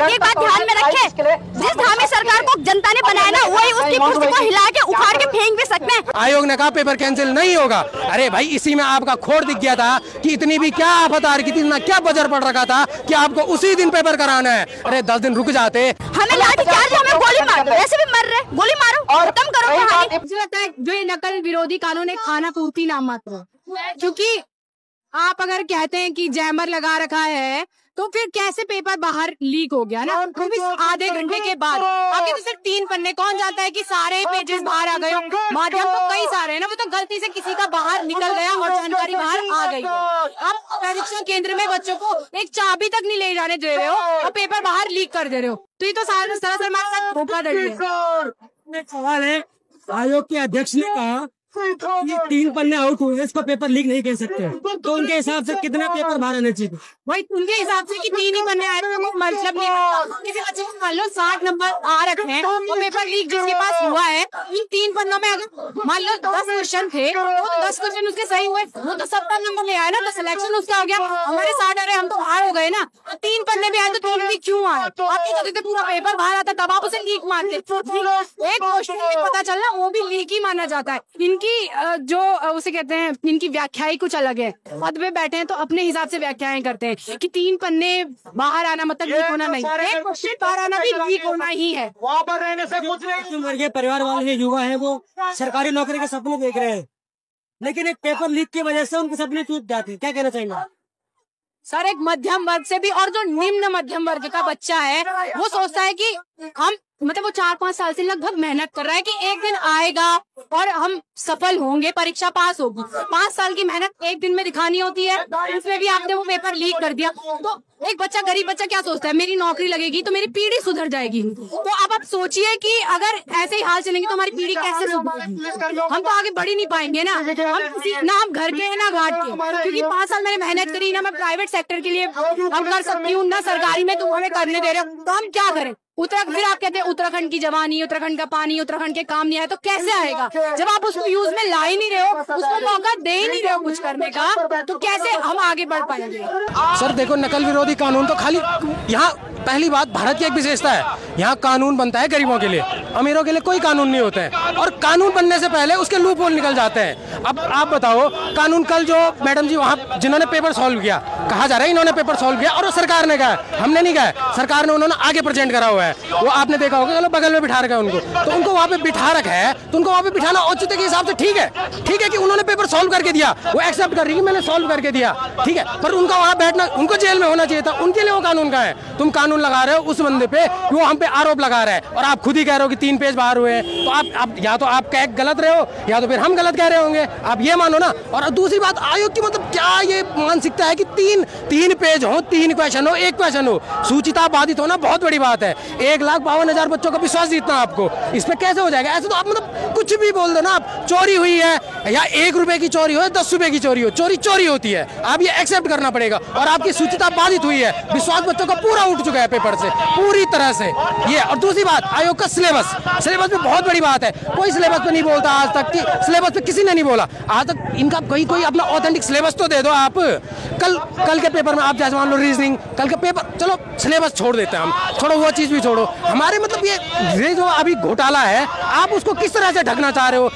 एक बात ध्यान में रखे, जिस धामी सरकार को जनता ने बनाया ना, वही उसकी कुर्सी को हिला के उखाड़ के फेंक भी सकते हैं। आयोग ने कहा पेपर कैंसिल नहीं होगा। अरे भाई इसी में आपका खोड़ दिख गया था कि इतनी भी क्या आफत आ रही थी, इतना क्या बजर पड़ रखा था कि आपको उसी दिन पेपर कराना है। अरे 10 दिन रुक जाते। हमें लाठीचार्ज, हमें गोली मारो, ऐसे भी मर रहे, गोली मारो और खत्म करो कहानी। मुझे लगता है जो ये नकल विरोधी कानून है खाना पूर्ति नाम मात्र, क्योंकि आप अगर कहते हैं कि जैमर लगा रखा है तो फिर कैसे पेपर बाहर लीक हो गया ना, वो भी आधे घंटे के बाद। आगे तो सिर्फ 3 पन्ने, कौन जानता है कि सारे पेजेस बाहर आ गए। माध्यम तो कई सारे हैं ना, वो तो गलती से किसी का बाहर निकल गया और जानकारी बाहर आ गई। आप परीक्षा केंद्र में बच्चों को एक चाबी तक नहीं ले जाने दे रहे हो और पेपर बाहर लीक कर दे रहे हो, तो ये तो सरासर हमारे साथ धोखाधड़ी है। सवाल है, आयोग के अध्यक्ष ने कहा ये 3 पन्ने आउट हुए, इसको पेपर लीक नहीं कह सकते, तो उनके हिसाब से कितना पेपर बाहर आना चाहिए? भाई उनके हिसाब से कि 3 ही पन्ने आए तो मतलब नहीं। किसी बच्चे को मान लो 60 नंबर आ रखे हैं, वो पेपर लीक जिसके पास हुआ है, इन 3 पन्नों में अगर मान लो 10 क्वेश्चन थे तो 10 क्वेश्चन उसके सही हुए, वो तो 70 नंबर ले आया ना, तो सिलेक्शन उसका हो गया। हमारे 60 आ रहे, हम तो बाहर हो गए ना। 3 पन्ने में आए तो 3 लीक क्यों आए? आप ये कहते पूरा पेपर बाहर आता, तब आप उसे लीक मानते। एक क्वेश्चन में पता चलना वो भी लीक ही माना जाता है। इनकी जो उसे कहते हैं, इनकी व्याख्याएं कुछ अलग है। पद पे बैठे हैं तो अपने हिसाब से व्याख्याएं करते हैं कि 3 पन्ने बाहर आना मतलब लीक होना नहीं, एक क्वेश्चन बाहर आना भी लीक होना ही है। वहाँ पर रहने से कुछ नहीं। परिवार वाले युवा है, वो सरकारी नौकरी के सपने देख रहे हैं, लेकिन एक पेपर लीक की वजह से उनके सपने टूट जाते हैं। क्या कहना चाहेंगे सर? एक मध्यम वर्ग से भी, और जो निम्न मध्यम वर्ग का बच्चा है वो सोचता है कि हम मतलब वो 4-5 साल से लगभग मेहनत कर रहा है कि एक दिन आएगा और हम सफल होंगे, परीक्षा पास होगी। 5 साल की मेहनत एक दिन में दिखानी होती है, उसमें भी आपने वो पेपर लीक कर दिया। तो एक बच्चा, गरीब बच्चा क्या सोचता है, मेरी नौकरी लगेगी तो मेरी पीढ़ी सुधर जाएगी। तो अब आप सोचिए कि अगर ऐसे ही हाल चलेंगे तो हमारी पीढ़ी कैसे सुधरेगी? हम तो आगे बढ़ ही नहीं पाएंगे ना। हम घर के हैं ना घाट के, क्योंकि 5 साल मैंने मेहनत करी ना, मैं प्राइवेट सेक्टर के लिए हम कर सकती हूँ ना, सरकारी में तुम हमें करने दे रहे हो, तो हम क्या करें? फिर आप कहते हैं उत्तराखंड की जवानी, उत्तराखंड का पानी, उत्तराखंड के काम नहीं आया, तो कैसे आएगा? जब आप उसको यूज में ला ही नहीं रहे हो, उसको मौका दे ही नहीं रहे हो कुछ करने का, तो कैसे हम आगे बढ़ पाएंगे? सर देखो, नकल विरोधी कानून तो खाली यहाँ, पहली बात भारत की एक विशेषता है, यहाँ कानून बनता है गरीबों के लिए, अमीरों के लिए कोई कानून नहीं होते हैं, और कानून बनने से पहले उसके लूप होल निकल जाते हैं। अब आप बताओ, कानून कल जो मैडम जी वहाँ जिन्होंने पेपर सॉल्व किया, कहा जा रहा है इन्होंने पेपर सॉल्व किया, और वो सरकार ने कहा, हमने नहीं कहा, सरकार ने, उन्होंने आगे प्रेजेंट करा हुआ है। वो आपने देखा होगा, चलो बगल में बिठा रखा है उनको, तो उनको वहाँ पे बिठा रखा है, तो उनको वहाँ पे बिठाना औचित्य के हिसाब से ठीक है कि उन्होंने पेपर सॉल्व करके दिया, वो एक्सेप्ट कर रही है मैंने सॉल्व करके दिया, ठीक है, पर उनका वहाँ बैठना, उनको जेल में होना चाहिए था, उनके लिए वो कानून का है। तुम कानून लगा रहे हो उस बंदे पे, वो हम पे आरोप लगा रहा है, और आप खुद ही कह रहे हो कि 3 पेज बाहर हुए हैं, तो आप या तो आप कह गलत रहे हो, या तो फिर हम गलत कह रहे होंगे, आप ये मानो ना। और दूसरी बात, आयोग की मतलब क्या ये मानसिकता है कि 3 पेज हो, 3 क्वेश्चन हो, 1 क्वेश्चन हो, सूचिता बाधित होना बहुत बड़ी बात है। 1,52,000 बच्चों का विश्वास जीतना आपको, इस पे कैसे हो जाएगा? ऐसे तो आप मतलब कुछ भी बोल दो ना, आप चोरी हुई है या 1 रुपए की चोरी हो, 10 रुपए की चोरी हो, चोरी होती है, आप ये एक्सेप्ट करना पड़ेगा। और आपकी सूचिता बाधित हुई है, विश्वास बच्चों का पूरा उठ चुका है पेपर से, पूरी तरह से ये। और दूसरी बात, आयोग का सिलेबस पे बहुत बड़ी बात है, कोई सिलेबस पे नहीं बोलता आज तक, कि सिलेबस पे किसी ने नहीं बोला आज तक। इनका कोई अपना ऑथेंटिक सिलेबस तो दे दो आप। कल के पेपर में आप जैसे मान लो रीजनिंग, कल के पेपर, चलो सिलेबस छोड़ देते हैं हम, छोड़ो वो चीज भी छोड़ो, हमारे मतलब ये जो अभी घोटाला है, आप उसको किस तरह से ढकना चाह रहे हो?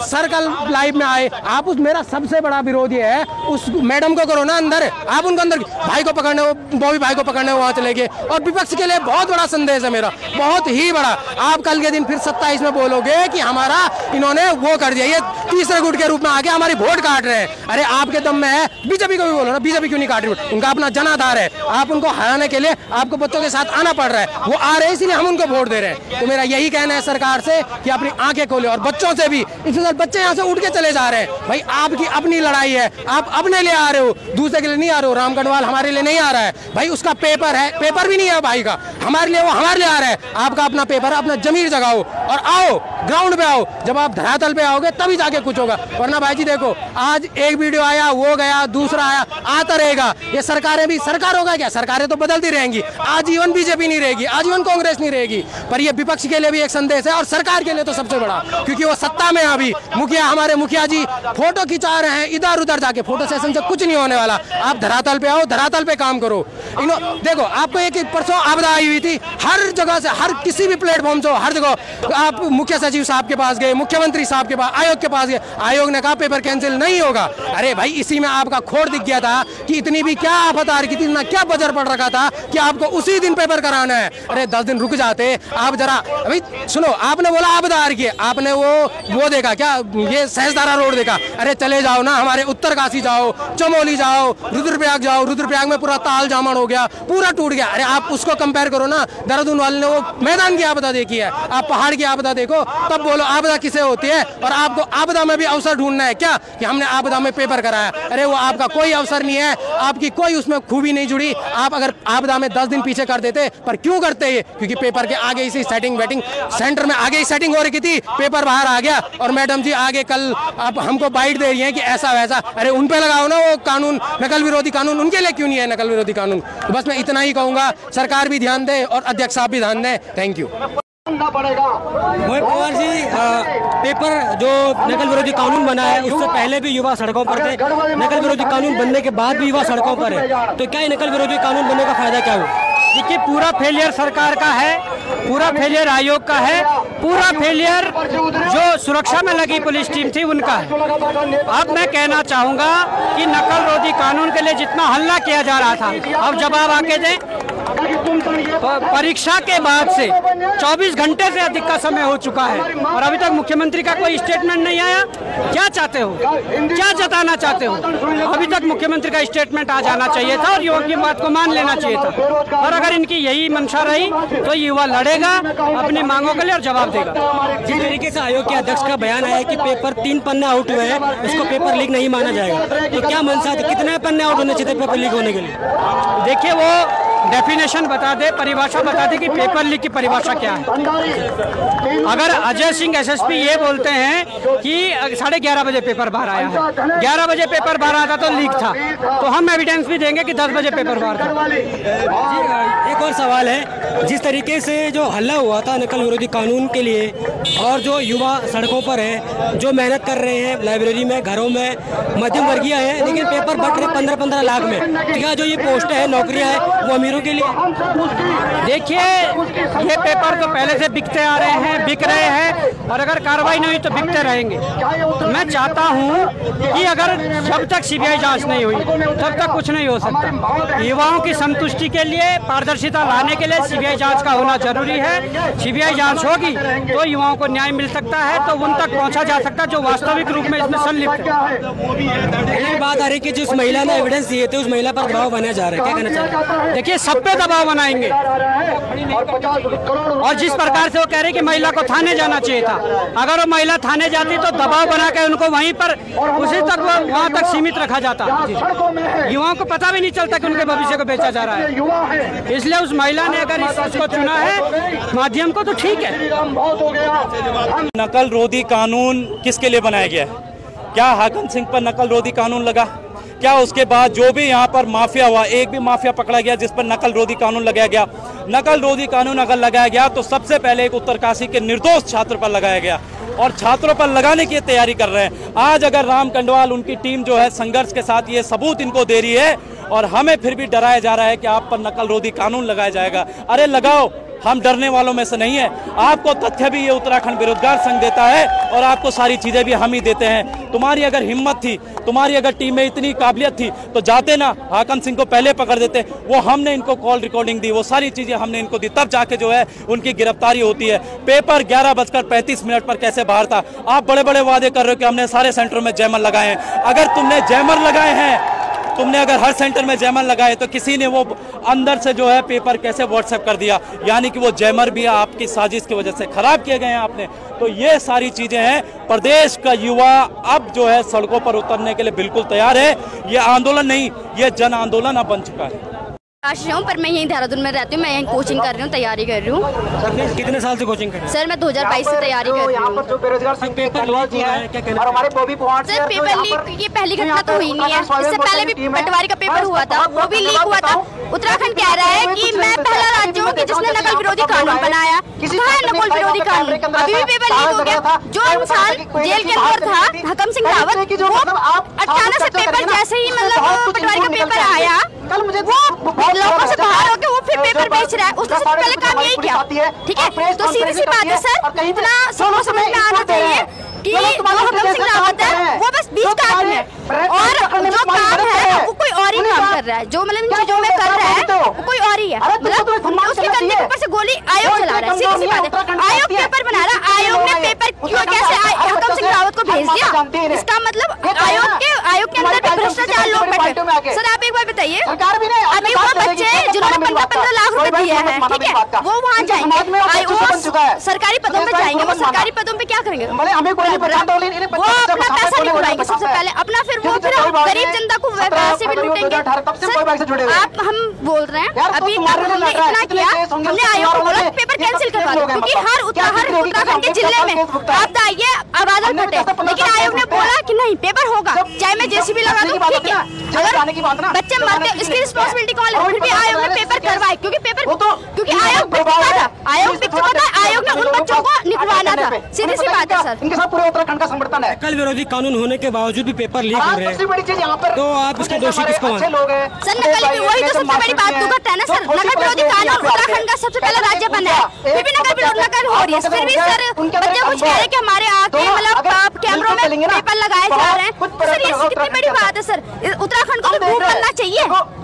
सर कल लाइव में आए, आप उस, मेरा सबसे बड़ा विरोध ये है, उस मैडम को करो ना अंदर, आप उनको अंदर, भाई को पकड़ने, बॉबी भाई को पकड़ने वहां चले गए। और विपक्ष के लिए बहुत बड़ा संदेश है मेरा, बहुत ही बड़ा, आप कल के दिन फिर 27 में बोलोगे कि हमारा इन्होंने वो कर दिया, ये तीसरे गुट के रूप में आके हमारी वोट काट रहे हैं। अरे आपके दम में है, बीजेपी को भी बोलो ना, बीजेपी क्यों नहीं काट रही? उनका अपना जनाधार है, आप उनको हराने के लिए आपको बच्चों के साथ आना पड़ रहा है, वो आ रहे हैं इसीलिए हम उनको वोट दे रहे हैं। तो मेरा यही कहना है सरकार से कि अपनी आंखें खोले, और बच्चों से भी, इसलिए बच्चे यहाँ से उठ के चले जा रहे हैं। भाई आपकी अपनी लड़ाई है, आप अपने लिए आ रहे हो, दूसरे के लिए नहीं आ रहे हो। राम गढ़वाल हमारे लिए नहीं आ रहा है भाई, उसका पेपर है, पेपर भी नहीं है भाई का, हमारे लिए, वो हमारे लिए आ रहा है। आपका अपना पेपर, अपना जमीर जगाओ और आओ ग्राउंड पे आओ। जब आप धरातल पे आओगे तभी जाके कुछ होगा, वरना भाई जी देखो, आज एक वीडियो आया, वो गया, दूसरा आया, आता रहेगा। ये सरकारें भी, सरकार होगा क्या? सरकारें तो बदलती रहेंगी, आजीवन बीजेपी नहीं रहेगी, आजीवन कांग्रेस नहीं रहेगी। पर ये विपक्ष के लिए भी एक संदेश है, और सरकार बिहार के लिए तो सबसे बड़ा, क्योंकि वो सत्ता में अभी मुखिया, हमारे मुखिया जी फोटो खिंचा रहे हैं इधर उधर जाके। फोटो सेशन से कुछ नहीं होने वाला। आप धरातल पे आओ, धरातल पे काम करो। देखो आपको एक परसों आपदा आई हुई थी, हर जगह से, हर किसी भी प्लेटफॉर्म से, हर जगह आप मुख्य सचिव साहब के पास गए, मुख्यमंत्री साहब के पास, आयोग के पास गए, आयोग ने कहा पेपर कैंसिल नहीं होगा। अरे भाई इसी में आपका खोट दिख गया था कि इतनी भी क्या आफत आ रही थी, इतना क्या बजर पड़ रखा था कि आपको उसी दिन पेपर कराना है। अरे 10 दिन रुक जाते आप जरा। अभी सुनो, आपने बोला आपदा आ रही है, आपने वो देखा क्या, ये सहजधारा रोड देखा? अरे चले जाओ ना, हमारे उत्तरकाशी जाओ, चमोली जाओ, रुद्रप्रयाग जाओ। रुद्रप्रयाग में पूरा ताल जामन हो गया, पूरा टूट गया। अरे आप उसको कंपेयर करो ना। देहरादून वाले ने वो मैदान की आपदा देखी है, आप पहाड़ की आपदा देखो, तब बोलो आपदा किसे होती है। और आपको आपदा में भी अवसर ढूंढना है क्या कि हमने आपदा में पेपर कराया? अरे वो आपका कोई अवसर नहीं है, आपकी कोई उसमें खूबी नहीं जुड़ी। आप अगर आपदा में 10 दिन पीछे कर देते, पर क्यों करते ये? क्योंकि पेपर के आगे इसी सेटिंग वेटिंग सेंटर में आगे ही सेटिंग हो रही थी, पेपर बाहर आ गया और मैडम जी आगे कल आप हमको बाइट दे रही हैं कि ऐसा वैसा। अरे उन पे लगाओ ना वो कानून, नकल विरोधी कानून। उनके लिए क्यों नहीं है नकल विरोधी कानून? तो बस मैं इतना ही कहूंगा, सरकार भी ध्यान दे और अध्यक्ष साहब भी ध्यान दें। Thank you. Mohit Pawar ji, paper जो नकल विरोधी कानून बना है उससे पहले भी युवा सड़कों पर थे, नकल विरोधी कानून बनने के बाद भी युवा सड़कों पर है, तो क्या ये नकल विरोधी कानून बनने का फायदा क्या हुआ? देखिए, पूरा फेलियर सरकार का है, पूरा फेलियर आयोग का है, पूरा फेलियर जो सुरक्षा में लगी पुलिस टीम थी उनका है। अब मैं कहना चाहूंगा कि नकल विरोधी कानून के लिए जितना हल्ला किया जा रहा था, अब जवाब आके दें। परीक्षा के बाद से 24 घंटे से अधिक का समय हो चुका है और अभी तक मुख्यमंत्री का कोई स्टेटमेंट नहीं आया। क्या चाहते हो, क्या जताना चाहते हो? अभी तक मुख्यमंत्री का स्टेटमेंट आ जाना चाहिए था और युवा की बात को मान लेना चाहिए था। और अगर इनकी यही मंशा रही तो युवा लड़ेगा अपनी मांगों के लिए और जवाब देगा। जिस तरीके से आयोग के अध्यक्ष का बयान आया कि पेपर 3 पन्ने आउट हुए हैं, उसको पेपर लीक नहीं माना जाएगा, तो क्या मंशा थी? कितने पन्ने आउट होने चाहिए पेपर लीक होने के लिए? देखिए, वो डेफिनेशन बता दे, परिभाषा बता दे कि पेपर लीक की परिभाषा क्या है। अगर अजय सिंह एसएसपी ये बोलते हैं कि 11:30 बजे पेपर बाहर आया है, 11 बजे पेपर बाहर आता तो लीक था, तो हम एविडेंस भी देंगे कि 10 बजे पेपर बाहर था। एक और सवाल है, जिस तरीके से जो हल्ला हुआ था नकल विरोधी कानून के लिए और जो युवा सड़कों पर है, जो मेहनत कर रहे हैं लाइब्रेरी में, घरों में, मध्यम वर्गीय है, लेकिन पेपर बट रहे 15-15 लाख में, क्या जो ये पोस्टें हैं, नौकरियां हैं, वो अमीरों के लिए? देखिए, ये पेपर तो पहले से बिकते आ रहे हैं, बिक रहे हैं, और अगर कार्रवाई नहीं हुई तो बिकते रहेंगे। तो मैं चाहता हूं कि अगर जब तक सीबीआई जांच नहीं हुई तब तक कुछ नहीं हो सकता। युवाओं की संतुष्टि के लिए, पारदर्शिता लाने के लिए सीबीआई जांच का होना जरूरी है। सीबीआई जांच होगी तो युवाओं को न्याय मिल सकता है, तो उन तक पहुंचा जा सकता है जो वास्तविक रूप में इसमें संलिप्त है। एक बात आ रही है कि जिस महिला ने एविडेंस दिए थे उस महिला पर दबाव बनाया जा रहा है, क्या कहना चाहते हैं? देखिए, सब पे दबाव बनाएंगे और जिस प्रकार से वो कह रहे कि महिला को थाने जाना चाहिए था, अगर वो महिला थाने जाती तो दबाव बना के उनको वहीं पर उसी तक वहां तक सीमित रखा जाता। युवाओं को पता भी नहीं चलता कि उनके भविष्य को बेचा जा रहा है। इसलिए उस महिला ने अगर इसको चुना है माध्यम को, तो ठीक है। नकल रोधी कानून किसके लिए बनाया गया है? क्या हाकम सिंह पर नकल रोधी कानून लगा? क्या उसके बाद जो भी यहाँ पर माफिया हुआ, एक भी माफिया पकड़ा गया जिस पर नकल रोधी कानून लगाया गया? नकल रोधी कानून अगर लगाया गया तो सबसे पहले एक उत्तरकाशी के निर्दोष छात्र पर लगाया गया और छात्रों पर लगाने की तैयारी कर रहे हैं। आज अगर राम कंडवाल, उनकी टीम जो है संघर्ष के साथ ये सबूत इनको दे रही है और हमें फिर भी डराया जा रहा है कि आप पर नकल रोधी कानून लगाया जाएगा। अरे लगाओ, हम डरने वालों में से नहीं है। आपको तथ्य भी ये उत्तराखंड बेरोजगार संघ देता है और आपको सारी चीजें भी हम ही देते हैं। तुम्हारी अगर हिम्मत थी, तुम्हारी अगर टीम में इतनी काबिलियत थी तो जाते ना, हाकम सिंह को पहले पकड़ देते। वो हमने इनको कॉल रिकॉर्डिंग दी, वो सारी चीजें हमने इनको दी, तब जाके जो है उनकी गिरफ्तारी होती है। पेपर 11:35 पर कैसे बाहर था? आप बड़े बड़े वादे कर रहे हो कि हमने सारे सेंटरों में जैमर लगाए हैं। अगर तुमने जैमर लगाए हैं, तुमने अगर हर सेंटर में जैमर लगाए तो किसी ने वो अंदर से जो है पेपर कैसे व्हाट्सएप कर दिया? यानी कि वो जैमर भी आपकी साजिश की वजह से खराब किए गए हैं आपने। तो ये सारी चीजें हैं। प्रदेश का युवा अब जो है सड़कों पर उतरने के लिए बिल्कुल तैयार है। ये आंदोलन नहीं, ये जन आंदोलन अब बन चुका है। पर मैं यहीं देहरादून में रहती हूँ, मैं यहीं कोचिंग कर रही हूँ, तैयारी कर रही हूँ। कितने साल से कोचिंग कर रही हैं? सर मैं 2022 से तैयारी कर रही हूँ। पेपर लीक हुआ है, क्या कहना? सर पेपर लीक ये पहली घटना तो हुई नहीं है, इससे पहले भी पटवारी का पेपर हुआ था, वो भी लीक हुआ था। उत्तराखंड कह रहा है कि मैं पहला राज्य हूँ कि जिसने नकल विरोधी कानून बनाया। कहाँ है नकल विरोधी कानून? अभी भी पेपर लीक हो गया। जो इंसान जेल के अंदर था, हकम सिंह रावत, वो अचानक से पेपर जैसे ही मतलब पटवारी का पेपर आया, वो लोगों से बाहर होकर वो फिर पेपर बेच रहा है। उसने सबसे पहले काम यही किया, ठीक है। तो सीधी सी बात है सर, इतना समझ में आना चाहिए कि हकम सिंह रावत है वो बस बीच का आदमी है, और जो काम है वो कोई और ही काम कर रहा है। जो मतलब इन चीजों में कर रहा है वो कोई और ही है। मतलब उसके कंधे के ऊपर से गोली आयोग चला रहा है। सीधी सी बात है, आयोग पेपर बना रहा है। आयोग ने पेपर क्यों कैसे हकम सिंह रावत को भेज दिया? इसका मतलब आयोग के अंदर भी भ्रष्टाचार लोग बैठे। सर आप एक बार बताइए, अभी वो बच्चे जिन्होंने 15-15 लाख रुपए दिए हैं, ठीक है, वो वहाँ जाएंगे, सरकारी पदों पे जाएंगे। वो सरकारी पदों पे क्या करेंगे? वो अपना पैसा नहीं उड़ाएंगे सबसे पहले अपना, फिर वो फिर गरीब जनता को वैसे भी लूटेंगे। आप हम बोल रहे हैं अभी हमने इतना किया, हमने आयोग को बोला पेपर कैंसिल करवा दो, क्योंकि हर उत्तराखंड के जिले में आप आइए आबादन फटे, लेकिन आयोग ने बोला कि नहीं पेपर होगा, चाहे मैं जेसीबी लगा दूं, ठीक है। अगर बच्चे मरते इसकी रिस्पॉन्सिबिलिटी कौन ले? फिर भी आयोग ने पेपर करवाए, क्योंकि आयोग बिक चुका था। आयोग बिक चुका था, आयोग ने उन बच्चों को निकलवाना था। सीधी सी बात है सर। इनके साथ पूरे उत्तराखंड का समर्थन है। नकल विरोधी कानून होने के बावजूद भी पेपर लीक हो रहे हैं, बड़ी चीज यहाँ पर तो आप इसके दोषी किसको मानते हैं? सर नकल वही तो सबसे बड़ी बात दुखद है ना सर। नकल विरोधी कानून उत्तराखंड का सबसे पहला राज्य बना है, फिर भी नकल हो रही है। फिर भी सर बच्चे कुछ कह रहे हैं कि हमारे आके मतलब कैमरों में पेपर लगाए जा रहे हैं। सर ये कितनी बड़ी बात है सर। उत्तराखंड को तो बनना चाहिए।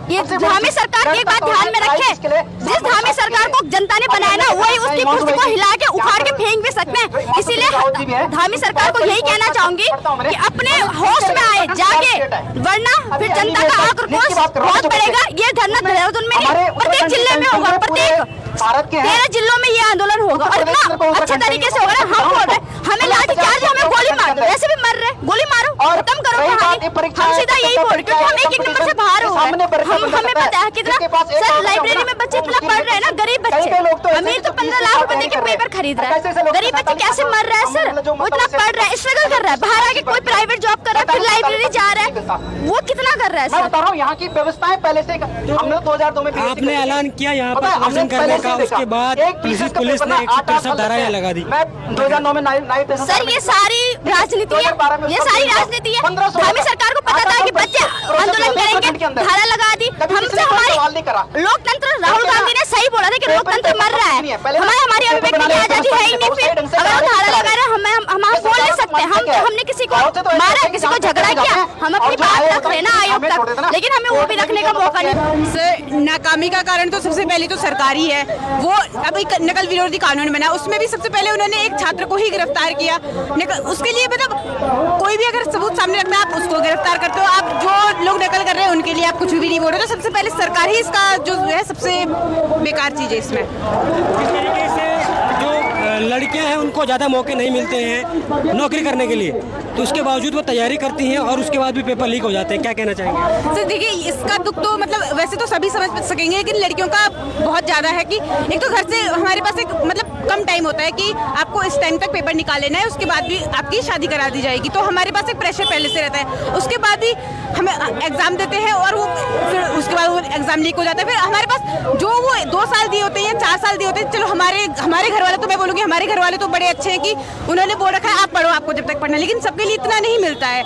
ये धामी सरकार की एक बात ध्यान में रखे, जिस धामी सरकार को जनता ने बनाया ना वही उसकी कुर्सी को हिला के उखाड़ के फेंक भी सकते हैं। इसीलिए धामी सरकार को यही कहना चाहूंगी कि अपने होश में आए जाके, वरना फिर जनता का आक्रोश बहुत बढ़ेगा। ये धरना देहरादून में नहीं प्रत्येक जिले में होगा, प्रत्येक 13 जिलों में ये आंदोलन होगा, और इतना अच्छे तरीके से होगा। हम बोल रहे हमें लाठीचार्ज, हमें गोली मार दो, वैसे भी मर रहे, गोली मारो खत्म करो कहानी। हम सीधा यही बोल, क्योंकि हम एक नंबर से बाहर हो गए। हमें पता है कितना सर लाइब्रेरी में बच्चे इतना पढ़ रहे हैं ना, गरीब बच्चे। अमीर तो 15 लाख रुपए देके पेपर खरीद रहा है, गरीब बच्चे कैसे मर रहा है सर? वो इतना पढ़ रहा है, स्ट्रगल कर रहा है, बाहर आके कोई प्राइवेट जॉब कर रहा है, फिर लाइब्रेरी जा रहा है, वो कितना कर रहा है सर? बता रहा हूँ यहाँ की व्यवस्थाएं पहले से हमने 2002 में आपने ऐलान किया यहाँ पर प्रदर्शन करने का, उसके बाद पुलिस ने 163 धाराएं लगा दी। मैं 2009 में नाइट सर ये सारी राजनीति है, ये सारी राजनीति है। हमें सरकार को पता था कि बच्चे आंदोलन करेंगे, धारा लगा दी। हमसे हमारी लोकतंत्र, राहुल गांधी ने सही बोला था कि लोकतंत्र मर रहा है, हमारी अभिव्यक्ति की आजादी है ही नहीं। फिर अगर वो धारा लगा रहे हम बोल नहीं सकते। हमने किसी को मारा, किसी को झगड़ा किया, हम अपनी बात रख रहे ना आयोग तक, लेकिन हमें वो भी रखने का मौका नहीं। सर नाकामी का कारण तो सबसे पहले तो सरकार ही है। वो अभी नकल विरोधी कानून बना, उसमें भी सबसे पहले उन्होंने एक छात्र को ही गिरफ्तार किया। उसके लिए मतलब कोई भी अगर सबूत सामने रखता है आप उसको गिरफ्तार करते हो, आप जो लोग नकल कर रहे हैं उनके लिए आप कुछ भी नहीं बोल रहे। तो सबसे पहले सरकार ही इसका जो है सबसे बेकार चीज है इसमें। इस तरीके से जो लड़कियां हैं उनको ज़्यादा मौके नहीं मिलते हैं नौकरी करने के लिए, तो उसके बावजूद वो तैयारी करती हैं और उसके बाद भी पेपर लीक हो जाते हैं। क्या कहना चाहेंगे? सर देखिए इसका दुख तो मतलब वैसे तो सभी समझ सकेंगे, लेकिन लड़कियों का बहुत ज़्यादा है कि एक तो घर से हमारे पास एक मतलब कम टाइम होता है कि आपको इस टाइम तक पेपर निकाल लेना है, उसके बाद भी आपकी शादी करा दी जाएगी। तो हमारे पास एक प्रेशर पहले से रहता है, उसके बाद भी हमें एग्ज़ाम देते हैं और वो फिर उसके बाद वो एग्ज़ाम लीक हो जाता है। फिर हमारे पास जो वो 2 साल दिए होते हैं या 4 साल दिए होते हैं, चलो हमारे घर वाले, तो मैं बोलूँगी हमारे घर वाले तो बड़े अच्छे हैं कि उन्होंने बोल रखा है आप पढ़ो, आपको जब तक पढ़ना, लेकिन सबके लिए इतना नहीं मिलता है।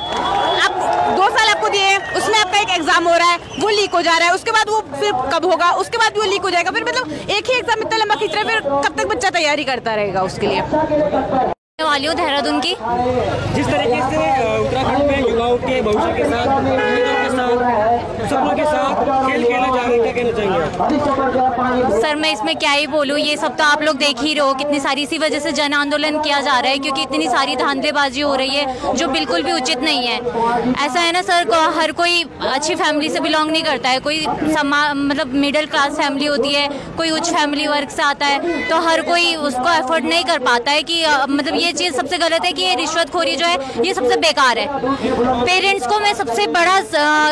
आप 2 साल आपको दिए हैं, उसमें आपका एक एग्जाम हो रहा है, वो लीक हो जा रहा है, उसके बाद वो फिर कब होगा, उसके बाद वो लीक हो जाएगा, फिर मतलब एक ही एग्जाम इतना लंबा खींच रहा है, फिर कब तक बच्चा तैयारी करता रहेगा उसके लिए। वाली हूँ देहरादून की। जिस तरीके से उत्तराखंड में युवाओं के भविष्य के साथ, उम्मीदों के साथ, सपनों के साथ खेल खेला जा रहा है, क्या कहना चाहेंगे? सर मैं इसमें क्या ही बोलूँ, ये सब तो आप लोग देख ही रहे हो, कितनी सारी इसी वजह से जन आंदोलन किया जा रहा है, क्योंकि इतनी सारी धांधलेबाजी हो रही है जो बिल्कुल भी उचित नहीं है। ऐसा है ना सर, हर कोई अच्छी फैमिली से बिलोंग नहीं करता है, कोई मतलब मिडिल क्लास फैमिली होती है, कोई उच्च फैमिली वर्ग से आता है, तो हर कोई उसको एफोर्ड नहीं कर पाता है कि मतलब ये चीज़ सबसे गलत है कि ये रिश्वतखोरी जो है ये सबसे बेकार है। पेरेंट्स को मैं सबसे बड़ा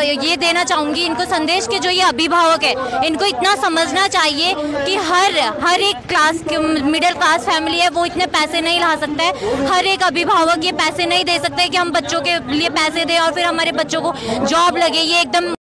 ये देना चाहूँगी, इनको संदेश के जो ये अभिभावक है इनको इतना समझना चाहिए कि हर एक क्लास मिडिल क्लास फैमिली है वो इतने पैसे नहीं ला सकता है, हर एक अभिभावक ये पैसे नहीं दे सकते कि हम बच्चों के लिए पैसे दें और फिर हमारे बच्चों को जॉब लगे। ये एकदम